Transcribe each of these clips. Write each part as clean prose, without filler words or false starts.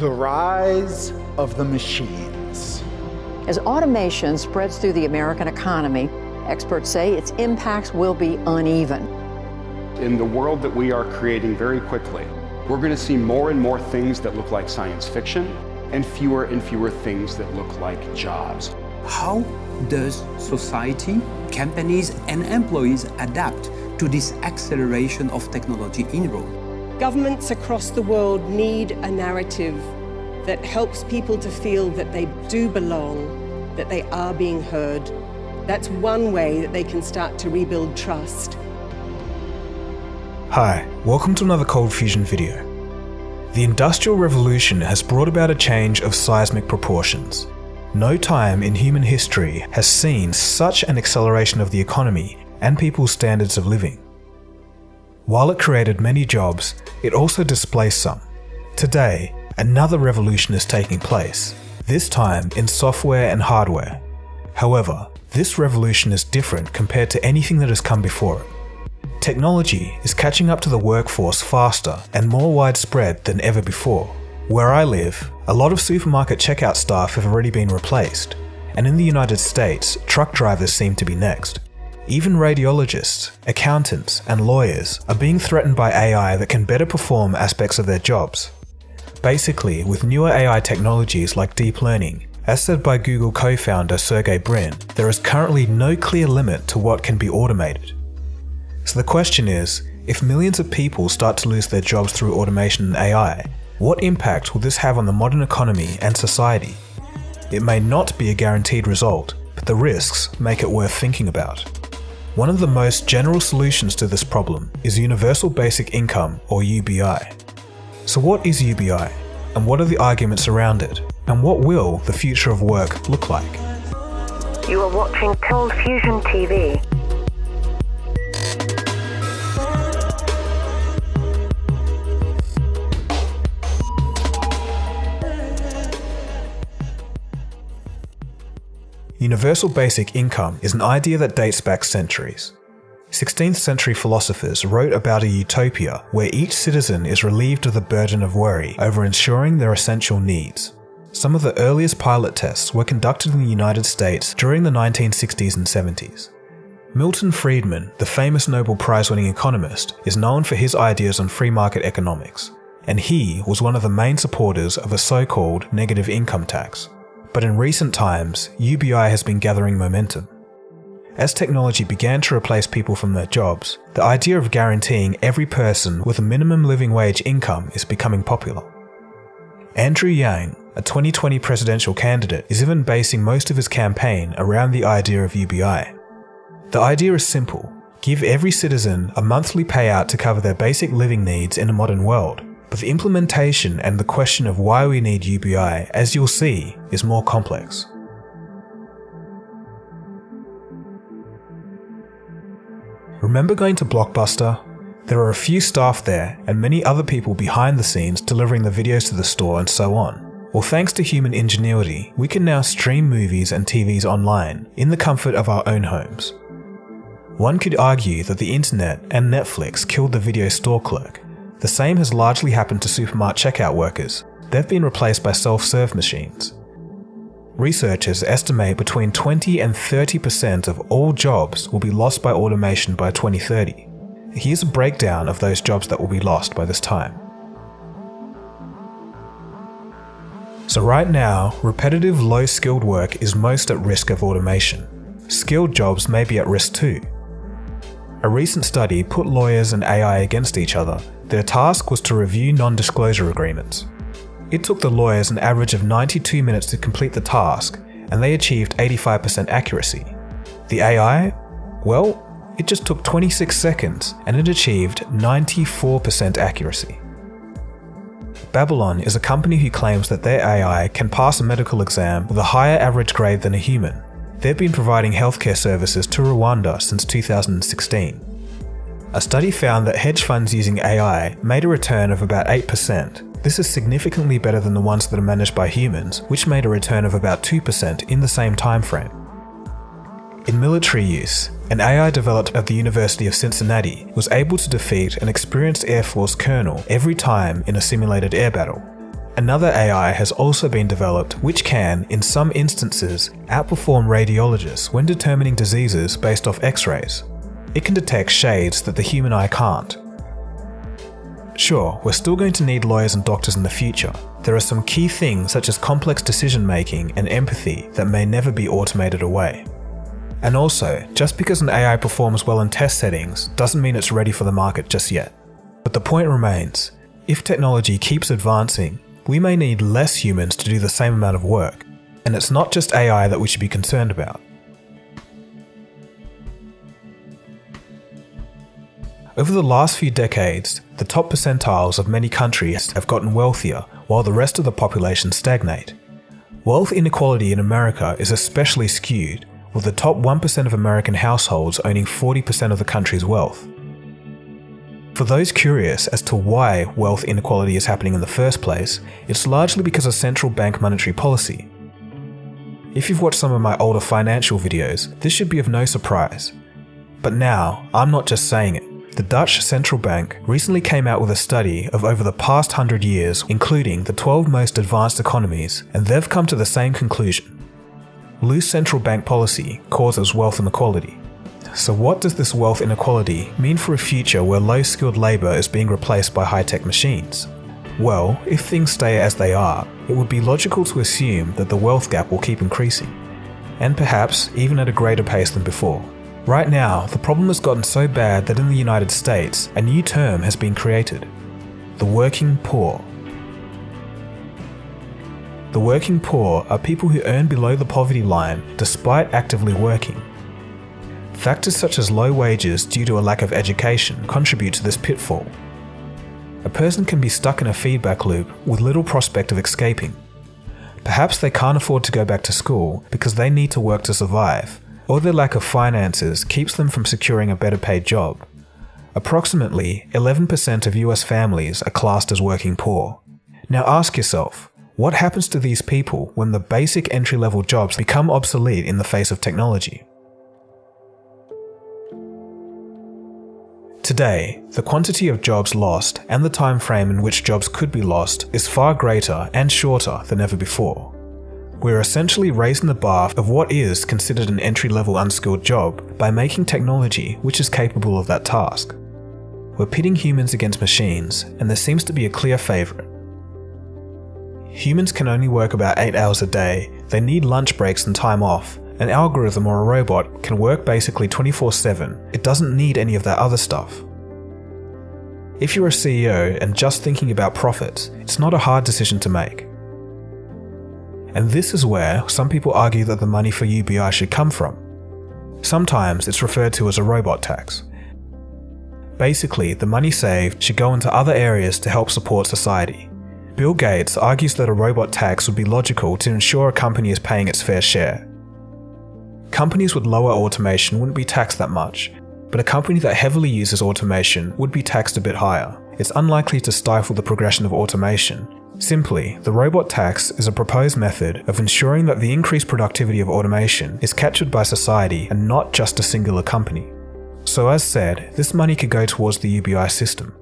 The rise of the machines. As automation spreads through the American economy, experts say its impacts will be uneven. In the world that we are creating very quickly, we're going to see more and more things that look like science fiction and fewer things that look like jobs. How does society, companies, and employees adapt to this acceleration of technology inroad? Governments across the world need a narrative that helps people to feel that they do belong, that they are being heard. That's one way that they can start to rebuild trust. Hi, welcome to another ColdFusion video. The Industrial Revolution has brought about a change of seismic proportions. No time in human history has seen such an acceleration of the economy and people's standards of living. While it created many jobs, it also displaced some. Today, another revolution is taking place, this time in software and hardware. However, this revolution is different compared to anything that has come before it. Technology is catching up to the workforce faster and more widespread than ever before. Where I live, a lot of supermarket checkout staff have already been replaced, and in the United States, truck drivers seem to be next. Even radiologists, accountants, and lawyers are being threatened by AI that can better perform aspects of their jobs. Basically, with newer AI technologies like deep learning, as said by Google co-founder Sergey Brin, there is currently no clear limit to what can be automated. So the question is, if millions of people start to lose their jobs through automation and AI, what impact will this have on the modern economy and society? It may not be a guaranteed result, but the risks make it worth thinking about. One of the most general solutions to this problem is Universal Basic Income, or UBI. So what is UBI, and what are the arguments around it, and what will the future of work look like? You are watching ColdFusion TV. Universal basic income is an idea that dates back centuries. 16th century philosophers wrote about a utopia where each citizen is relieved of the burden of worry over ensuring their essential needs. Some of the earliest pilot tests were conducted in the United States during the 1960s and 70s. Milton Friedman, the famous Nobel Prize-winning economist, is known for his ideas on free market economics, and he was one of the main supporters of a so-called negative income tax. But in recent times, UBI has been gathering momentum. As technology began to replace people from their jobs, the idea of guaranteeing every person with a minimum living wage income is becoming popular. Andrew Yang, a 2020 presidential candidate, is even basing most of his campaign around the idea of UBI. The idea is simple: give every citizen a monthly payout to cover their basic living needs in a modern world. But the implementation and the question of why we need UBI, as you'll see, is more complex. Remember going to Blockbuster? There are a few staff there and many other people behind the scenes delivering the videos to the store and so on. Well, thanks to human ingenuity, we can now stream movies and TVs online in the comfort of our own homes. One could argue that the internet and Netflix killed the video store clerk. The same has largely happened to supermarket checkout workers. They've been replaced by self-serve machines. Researchers estimate between 20 and 30% of all jobs will be lost by automation by 2030. Here's a breakdown of those jobs that will be lost by this time. So right now, repetitive low-skilled work is most at risk of automation. Skilled jobs may be at risk too. A recent study put lawyers and AI against each other. Their task was to review non-disclosure agreements. It took the lawyers an average of 92 minutes to complete the task, and they achieved 85% accuracy. The AI? Well, it just took 26 seconds, and it achieved 94% accuracy. Babylon is a company who claims that their AI can pass a medical exam with a higher average grade than a human. They've been providing healthcare services to Rwanda since 2016. A study found that hedge funds using AI made a return of about 8%. This is significantly better than the ones that are managed by humans, which made a return of about 2% in the same time frame. In military use, an AI developed at the University of Cincinnati was able to defeat an experienced Air Force colonel every time in a simulated air battle. Another AI has also been developed which can, in some instances, outperform radiologists when determining diseases based off X-rays. It can detect shades that the human eye can't. Sure, we're still going to need lawyers and doctors in the future. There are some key things such as complex decision making and empathy that may never be automated away. And also, just because an AI performs well in test settings doesn't mean it's ready for the market just yet. But the point remains, if technology keeps advancing, we may need less humans to do the same amount of work, and it's not just AI that we should be concerned about. Over the last few decades, the top percentiles of many countries have gotten wealthier while the rest of the population stagnate. Wealth inequality in America is especially skewed, with the top 1% of American households owning 40% of the country's wealth. For those curious as to why wealth inequality is happening in the first place, it's largely because of central bank monetary policy. If you've watched some of my older financial videos, this should be of no surprise. But now, I'm not just saying it. The Dutch central bank recently came out with a study of over the past 100 years, including the 12 most advanced economies, and they've come to the same conclusion. Loose central bank policy causes wealth inequality. So what does this wealth inequality mean for a future where low-skilled labour is being replaced by high-tech machines? Well, if things stay as they are, it would be logical to assume that the wealth gap will keep increasing, and perhaps even at a greater pace than before. Right now, the problem has gotten so bad that in the United States, a new term has been created: the working poor. The working poor are people who earn below the poverty line despite actively working. Factors such as low wages due to a lack of education contribute to this pitfall. A person can be stuck in a feedback loop with little prospect of escaping. Perhaps they can't afford to go back to school because they need to work to survive, or their lack of finances keeps them from securing a better paid job. Approximately 11% of US families are classed as working poor. Now ask yourself, what happens to these people when the basic entry-level jobs become obsolete in the face of technology? Today, the quantity of jobs lost and the time frame in which jobs could be lost is far greater and shorter than ever before. We're essentially raising the bar of what is considered an entry-level unskilled job by making technology which is capable of that task. We're pitting humans against machines, and there seems to be a clear favourite. Humans can only work about 8 hours a day, they need lunch breaks and time off. An algorithm or a robot can work basically 24/7, it doesn't need any of that other stuff. If you're a CEO and just thinking about profits, it's not a hard decision to make. And this is where some people argue that the money for UBI should come from. Sometimes it's referred to as a robot tax. Basically, the money saved should go into other areas to help support society. Bill Gates argues that a robot tax would be logical to ensure a company is paying its fair share. Companies with lower automation wouldn't be taxed that much, but a company that heavily uses automation would be taxed a bit higher. It's unlikely to stifle the progression of automation. Simply, the robot tax is a proposed method of ensuring that the increased productivity of automation is captured by society and not just a singular company. So as said, this money could go towards the UBI system.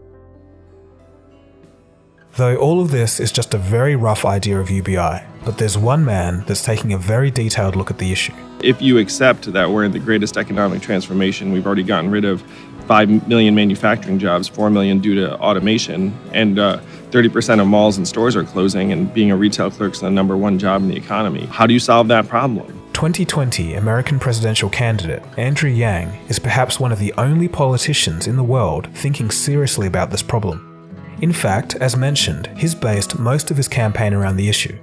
Though all of this is just a very rough idea of UBI, but there's one man that's taking a very detailed look at the issue. If you accept that we're in the greatest economic transformation, we've already gotten rid of 5 million manufacturing jobs, 4 million due to automation, and 30% of malls and stores are closing, and being a retail clerk is the #1 job in the economy. How do you solve that problem? 2020 American presidential candidate Andrew Yang is perhaps one of the only politicians in the world thinking seriously about this problem. In fact, as mentioned, he's based most of his campaign around the issue.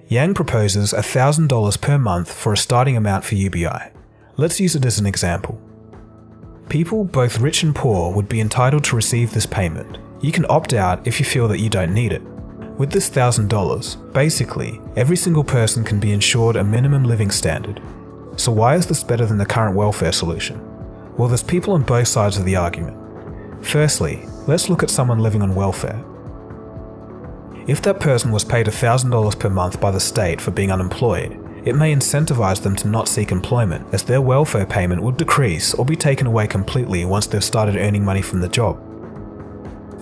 Yang proposes $1,000 per month for a starting amount for UBI. Let's use it as an example. People, both rich and poor, would be entitled to receive this payment. You can opt out if you feel that you don't need it. With this $1,000, basically, every single person can be ensured a minimum living standard. So why is this better than the current welfare solution? Well, there's people on both sides of the argument. Firstly, let's look at someone living on welfare. If that person was paid $1,000 per month by the state for being unemployed, it may incentivize them to not seek employment, as their welfare payment would decrease or be taken away completely once they've started earning money from the job.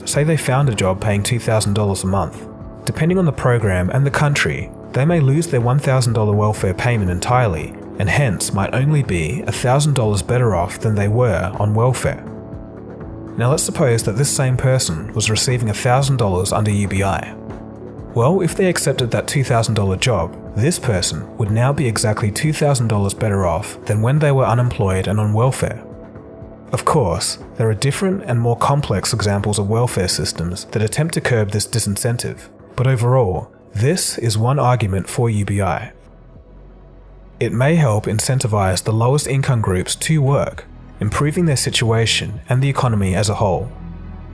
Say they found a job paying $2,000 a month. Depending on the program and the country, they may lose their $1,000 welfare payment entirely, and hence might only be $1,000 better off than they were on welfare. Now let's suppose that this same person was receiving $1,000 under UBI. Well, if they accepted that $2,000 job, this person would now be exactly $2,000 better off than when they were unemployed and on welfare. Of course, there are different and more complex examples of welfare systems that attempt to curb this disincentive, but overall, this is one argument for UBI. It may help incentivize the lowest income groups to work, improving their situation and the economy as a whole.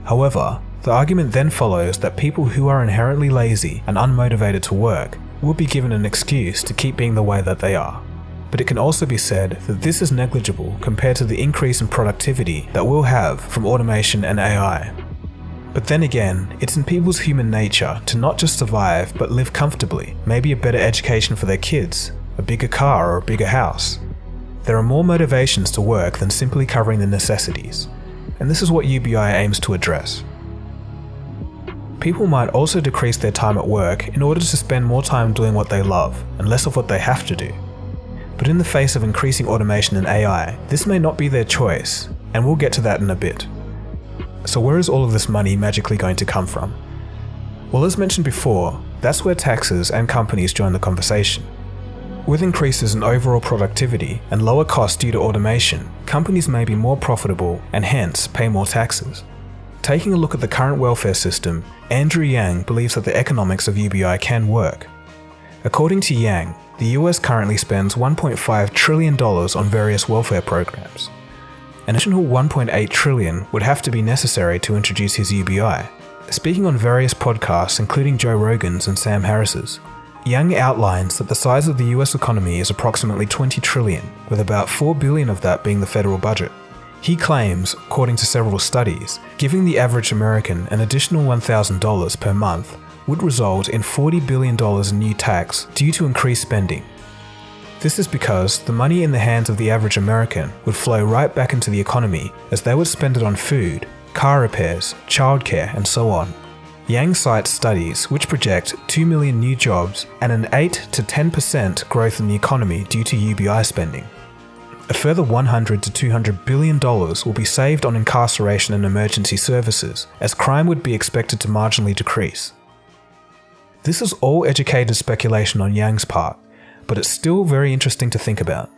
However, the argument then follows that people who are inherently lazy and unmotivated to work will be given an excuse to keep being the way that they are. But it can also be said that this is negligible compared to the increase in productivity that we'll have from automation and AI. But then again, it's in people's human nature to not just survive but live comfortably, maybe a better education for their kids, a bigger car or a bigger house. There are more motivations to work than simply covering the necessities, and this is what UBI aims to address. People might also decrease their time at work in order to spend more time doing what they love and less of what they have to do. But in the face of increasing automation and AI, this may not be their choice, and we'll get to that in a bit. So where is all of this money magically going to come from? Well, as mentioned before, that's where taxes and companies join the conversation. With increases in overall productivity and lower costs due to automation, companies may be more profitable and hence pay more taxes. Taking a look at the current welfare system, Andrew Yang believes that the economics of UBI can work. According to Yang, the US currently spends $1.5 trillion on various welfare programs. An additional $1.8 trillion would have to be necessary to introduce his UBI. Speaking on various podcasts including Joe Rogan's and Sam Harris's, Yang outlines that the size of the US economy is approximately $20 trillion, with about $4 billion of that being the federal budget. He claims, according to several studies, giving the average American an additional $1,000 per month would result in $40 billion in new tax due to increased spending. This is because the money in the hands of the average American would flow right back into the economy as they would spend it on food, car repairs, childcare, and so on. Yang cites studies which project 2 million new jobs and an 8 to 10% growth in the economy due to UBI spending. A further $100 to $200 billion will be saved on incarceration and emergency services, as crime would be expected to marginally decrease. This is all educated speculation on Yang's part, but it's still very interesting to think about.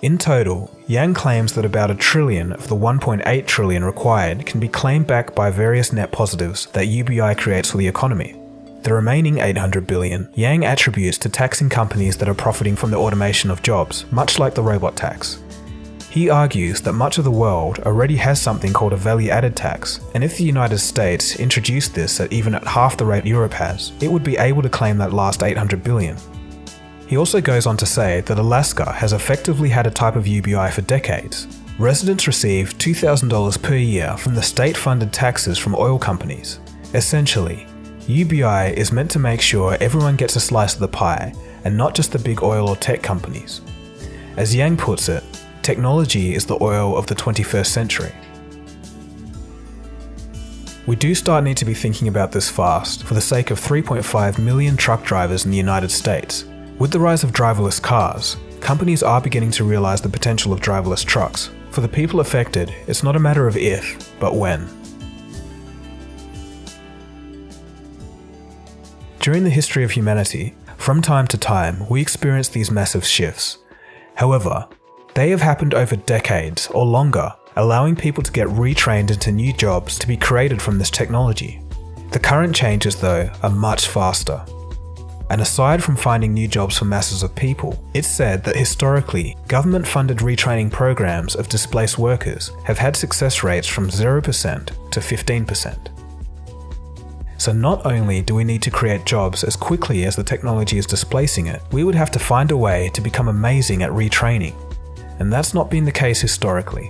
In total, Yang claims that about $1 trillion of the $1.8 trillion required can be claimed back by various net positives that UBI creates for the economy. The remaining $800 billion, Yang attributes to taxing companies that are profiting from the automation of jobs, much like the robot tax. He argues that much of the world already has something called a value-added tax, and if the United States introduced this even at half the rate Europe has, it would be able to claim that last $800 billion. He also goes on to say that Alaska has effectively had a type of UBI for decades. Residents receive $2,000 per year from the state-funded taxes from oil companies. Essentially, UBI is meant to make sure everyone gets a slice of the pie, and not just the big oil or tech companies. As Yang puts it, technology is the oil of the 21st century. We do need to be thinking about this fast for the sake of 3.5 million truck drivers in the United States. With the rise of driverless cars, companies are beginning to realize the potential of driverless trucks. For the people affected, it's not a matter of if, but when. During the history of humanity, from time to time, we experience these massive shifts. However, they have happened over decades or longer, allowing people to get retrained into new jobs to be created from this technology. The current changes, though, are much faster. And aside from finding new jobs for masses of people, it's said that historically, government-funded retraining programs of displaced workers have had success rates from 0% to 15%. So not only do we need to create jobs as quickly as the technology is displacing it, we would have to find a way to become amazing at retraining. And that's not been the case historically.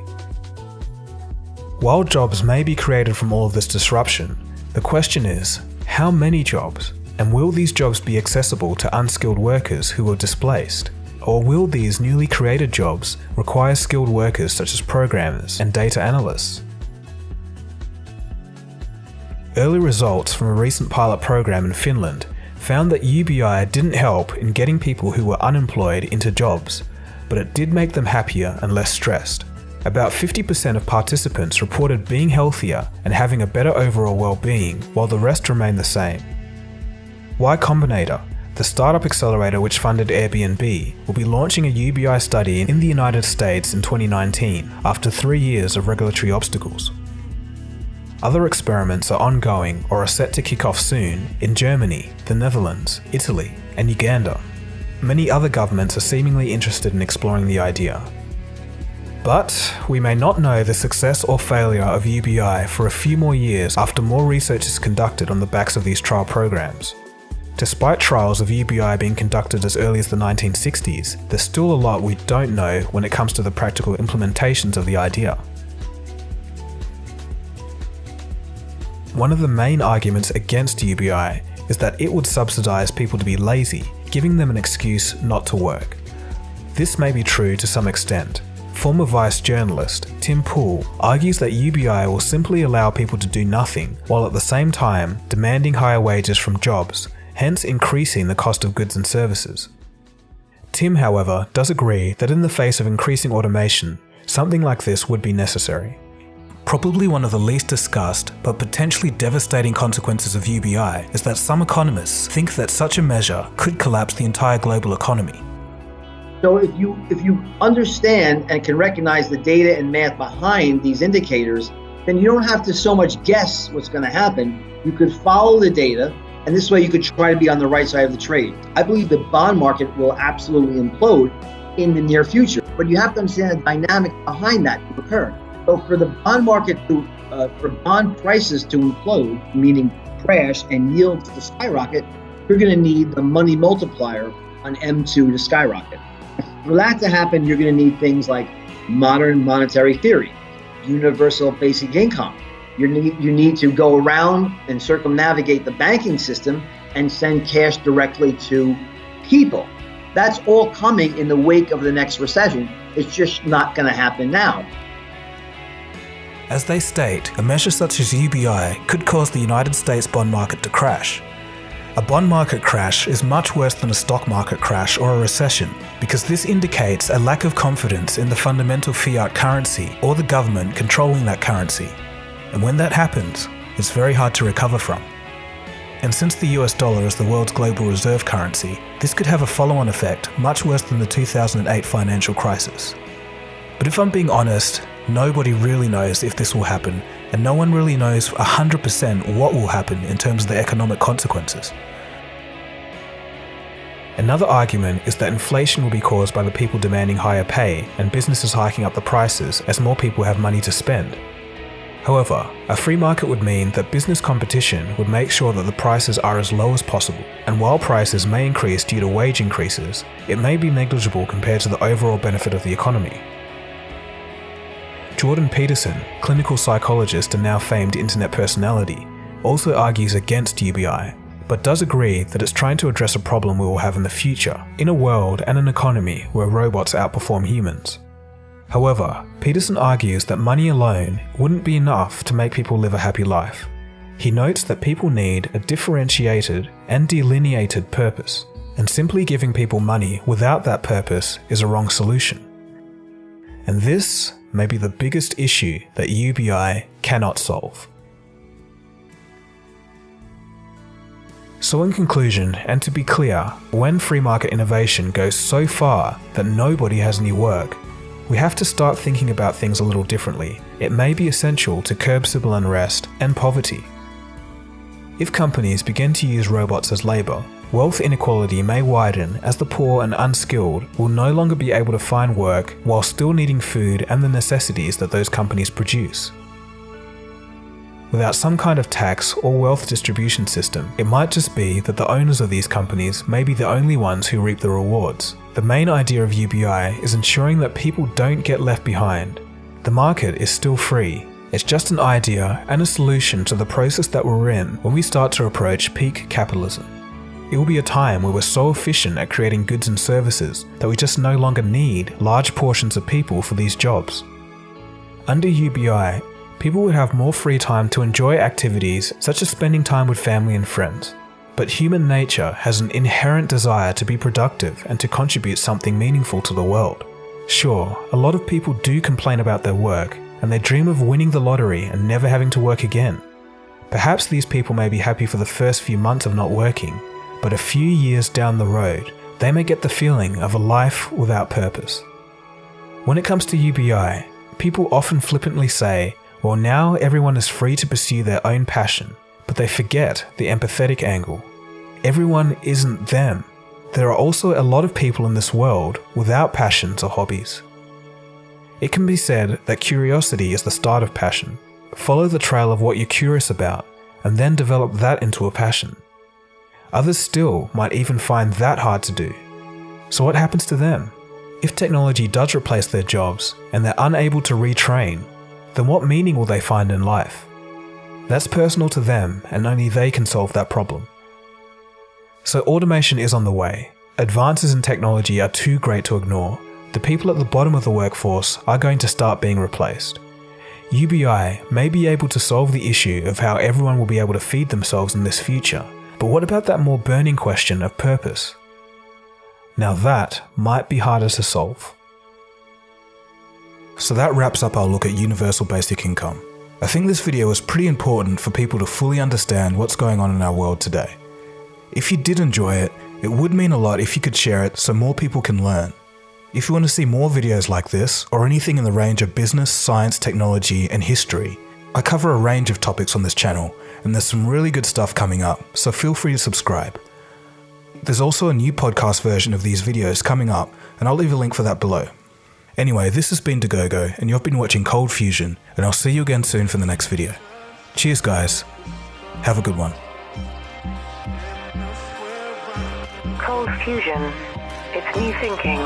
While jobs may be created from all of this disruption, the question is, how many jobs? And will these jobs be accessible to unskilled workers who are displaced? Or will these newly created jobs require skilled workers such as programmers and data analysts? early results from a recent pilot program in Finland found that UBI didn't help in getting people who were unemployed into jobs, but it did make them happier and less stressed. About 50% of participants reported being healthier and having a better overall well-being, while the rest remained the same. Y Combinator, the startup accelerator which funded Airbnb, will be launching a UBI study in the United States in 2019 after 3 years of regulatory obstacles. Other experiments are ongoing or are set to kick off soon in Germany, the Netherlands, Italy, and Uganda. Many other governments are seemingly interested in exploring the idea. But we may not know the success or failure of UBI for a few more years after more research is conducted on the backs of these trial programs. Despite trials of UBI being conducted as early as the 1960s, there's still a lot we don't know when it comes to the practical implementations of the idea. One of the main arguments against UBI is that it would subsidize people to be lazy, giving them an excuse not to work. This may be true to some extent. Former Vice journalist Tim Poole argues that UBI will simply allow people to do nothing, while at the same time demanding higher wages from jobs, hence increasing the cost of goods and services. Tim, however, does agree that in the face of increasing automation, something like this would be necessary. Probably one of the least discussed but potentially devastating consequences of UBI is that some economists think that such a measure could collapse the entire global economy. So if you understand and can recognize the data and math behind these indicators, then you don't have to so much guess what's going to happen. You could follow the data, and this way you could try to be on the right side of the trade. I believe the bond market will absolutely implode in the near future, but you have to understand the dynamic behind that to occur. So for the bond market for bond prices to implode, meaning crash and yields to skyrocket, you're going to need the money multiplier on M2 to skyrocket. For that to happen, you're going to need things like modern monetary theory, universal basic income. You need to go around and circumnavigate the banking system and send cash directly to people. That's all coming in the wake of the next recession. It's just not going to happen now. As they state, a measure such as UBI could cause the United States bond market to crash. A bond market crash is much worse than a stock market crash or a recession, because this indicates a lack of confidence in the fundamental fiat currency or the government controlling that currency. And when that happens, it's very hard to recover from. And since the US dollar is the world's global reserve currency, this could have a follow-on effect much worse than the 2008 financial crisis. But if I'm being honest, nobody really knows if this will happen, and no one really knows 100% what will happen in terms of the economic consequences. Another argument is that inflation will be caused by the people demanding higher pay and businesses hiking up the prices as more people have money to spend. However, a free market would mean that business competition would make sure that the prices are as low as possible, and while prices may increase due to wage increases, it may be negligible compared to the overall benefit of the economy. Jordan Peterson, clinical psychologist and now famed internet personality, also argues against UBI, but does agree that it's trying to address a problem we will have in the future, in a world and an economy where robots outperform humans. However, Peterson argues that money alone wouldn't be enough to make people live a happy life. He notes that people need a differentiated and delineated purpose, and simply giving people money without that purpose is a wrong solution. And this may be the biggest issue that UBI cannot solve. So in conclusion, and to be clear, when free market innovation goes so far that nobody has any work, we have to start thinking about things a little differently. It may be essential to curb civil unrest and poverty. If companies begin to use robots as labour, wealth inequality may widen as the poor and unskilled will no longer be able to find work while still needing food and the necessities that those companies produce. Without some kind of tax or wealth distribution system, it might just be that the owners of these companies may be the only ones who reap the rewards. The main idea of UBI is ensuring that people don't get left behind. The market is still free. It's just an idea and a solution to the process that we're in when we start to approach peak capitalism. It will be a time where we're so efficient at creating goods and services that we just no longer need large portions of people for these jobs. Under UBI, People would have more free time to enjoy activities such as spending time with family and friends. But human nature has an inherent desire to be productive and to contribute something meaningful to the world. Sure, a lot of people do complain about their work, and they dream of winning the lottery and never having to work again. Perhaps these people may be happy for the first few months of not working, but a few years down the road, they may get the feeling of a life without purpose. When it comes to UBI, people often flippantly say, well, now everyone is free to pursue their own passion, but they forget the empathetic angle. Everyone isn't them. There are also a lot of people in this world without passions or hobbies. It can be said that curiosity is the start of passion. Follow the trail of what you're curious about, and then develop that into a passion. Others still might even find that hard to do. So what happens to them? If technology does replace their jobs, and they're unable to retrain, then what meaning will they find in life? That's personal to them, and only they can solve that problem. So automation is on the way. Advances in technology are too great to ignore. The people at the bottom of the workforce are going to start being replaced. UBI may be able to solve the issue of how everyone will be able to feed themselves in this future, but what about that more burning question of purpose? Now that might be harder to solve. So that wraps up our look at universal basic income. I think this video was pretty important for people to fully understand what's going on in our world today. If you did enjoy it, it would mean a lot if you could share it so more people can learn. If you want to see more videos like this, or anything in the range of business, science, technology, and history, I cover a range of topics on this channel, and there's some really good stuff coming up, so feel free to subscribe. There's also a new podcast version of these videos coming up, and I'll leave a link for that below. Anyway, this has been Dagogo, and you've been watching ColdFusion, and I'll see you again soon for the next video. Cheers guys, have a good one. ColdFusion. It's new thinking.